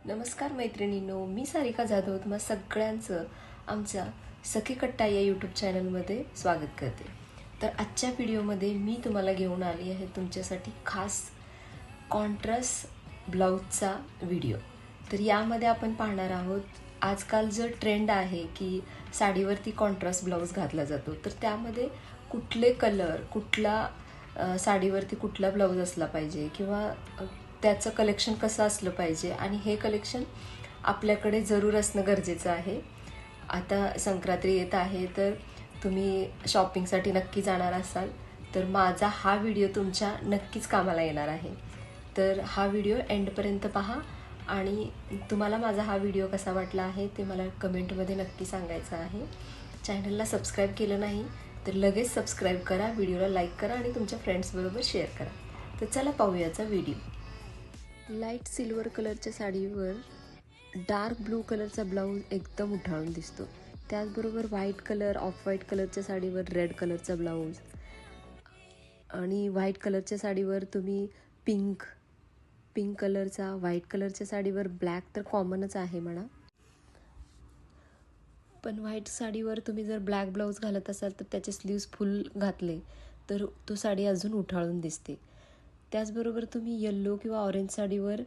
नमस्कार मैत्रिणींनो, मी सारिका जाधव तुम्हा सगळ्यांचं आमच्या सखी कट्टा या यूट्यूब चॅनलमध्ये स्वागत करते। तर आजच्या व्हिडिओमध्ये मी तुम्हाला घेऊन आली आहे तुमच्यासाठी खास कॉन्ट्रास्ट ब्लाऊजचा व्हिडिओ। तर यामध्ये आपण पाहणार आहोत आजकाल जो ट्रेंड आहे की साडीवरती कॉन्ट्रास्ट ब्लाऊज घातला जातो, तर त्यामध्ये कुठले कलर, कुठला साडीवरती कुठला ब्लाऊज असला पाहिजे किंवा त्याचं कलेक्शन कसं असलं पाहिजे आणि हे कलेक्शन आपल्याकडे जरूर असणं गरजेचं आहे। आता संक्रांती येत आहे, तर तुम्ही शॉपिंगसाठी नक्की जाणार असाल तर माझा हा व्हिडिओ तुमच्या नक्कीच कामाला येणार आहे। तर हा व्हिडिओ एंडपर्यंत पहा आणि तुम्हाला माझा हा व्हिडिओ कसा वाटला आहे ते मला कमेंटमध्ये नक्की सांगायचं आहे। चॅनलला सबस्क्राईब केलं नाही तर लगेच सबस्क्राईब करा, व्हिडिओला लाईक करा आणि तुमच्या फ्रेंड्सबरोबर शेअर करा। तर चला पाहूयाचा व्हिडिओ। लाईट सिल्वर कलरच्या साडीवर डार्क ब्लू कलरचा ब्लाऊज एकदम उठाळून दिसतो। त्याचबरोबर व्हाईट कलर, ऑफ व्हाईट कलरच्या साडीवर रेड कलरचा ब्लाऊज आणि व्हाईट कलरच्या साडीवर तुम्ही पिंक कलरचा, व्हाईट कलरच्या साडीवर ब्लॅक तर कॉमनच आहे म्हणा, पण व्हाईट साडीवर तुम्ही जर ब्लॅक ब्लाऊज घालत असाल तर त्याचे स्लीव्स फुल घातले तर तो साडी अजून उठाळून दिसते। त्याचबरोबर तुम्ही येल्लो किंवा ऑरेंज साडीवर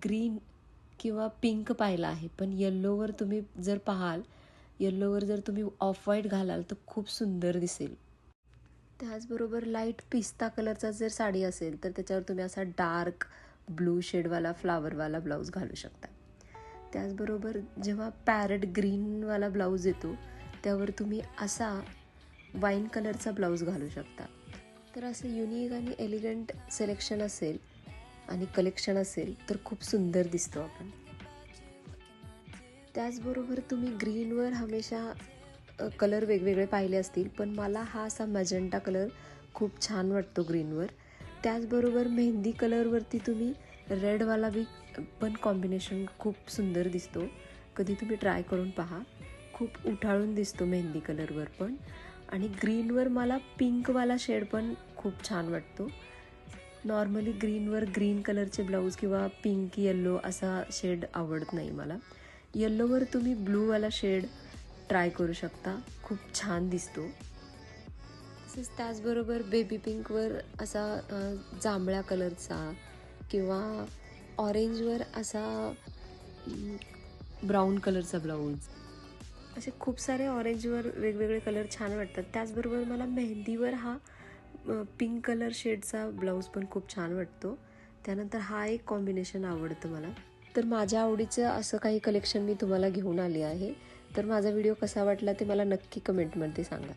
ग्रीन किंवा पिंक पाहिला आहे, पण येल्लोवर तुम्ही जर पाहाल, येल्लोवर जर तुम्ही ऑफ व्हाईट घालाल तर खूप सुंदर दिसेल। त्याचबरोबर लाईट पिस्ता कलरचा जर साडी असेल तर त्याच्यावर तुम्ही असा डार्क ब्लू शेडवाला फ्लावरवाला ब्लाऊज घालू शकता। त्याचबरोबर जेव्हा पॅरेट ग्रीनवाला ब्लाऊज येतो त्यावर तुम्ही असा वाईन कलरचा ब्लाऊज घालू शकता। तर असं युनिक आणि एलिगंट सिलेक्शन असेल आणि कलेक्शन असेल तर खूप सुंदर दिसतो आपण। त्याचबरोबर तुम्ही ग्रीनवर हमेशा कलर वेगवेगळे पाहिले असतील, पण मला हा असा मॅजेंटा कलर खूप छान वाटतो ग्रीनवर। त्याचबरोबर मेहंदी कलरवरती तुम्ही रेडवाला बी पण कॉम्बिनेशन खूप सुंदर दिसतो, कधी तुम्ही ट्राय करून पहा, खूप उठाळून दिसतो मेहंदी कलरवर पण। आणि ग्रीनवर मला पिंकवाला शेड पण खूप छान वाटतो। नॉर्मली ग्रीनवर ग्रीन कलरचे ब्लाऊज किंवा पिंक येल्लो असा शेड आवडत नाही मला। येल्लोवर तुम्ही ब्लूवाला शेड ट्राय करू शकता, खूप छान दिसतो। तसेच त्याचबरोबर बेबी पिंकवर असा जांभळ्या कलरचा किंवा ऑरेंजवर असा ब्राऊन कलरचा ब्लाऊज, असे खूप सारे ऑरेंजवर वेगवेगळे कलर छान वाटतात। त्याचबरोबर मला मेहंदीवर हा पिंक कलर शेडचा ब्लाऊज पण खूप छान वाटतो। त्यानंतर हा एक कॉम्बिनेशन आवडतं मला। तर माझ्या आवडीचं असं काही कलेक्शन मी तुम्हाला घेऊन आली आहे। तर माझा व्हिडिओ कसा वाटला ते मला नक्की कमेंटमध्ये सांगा।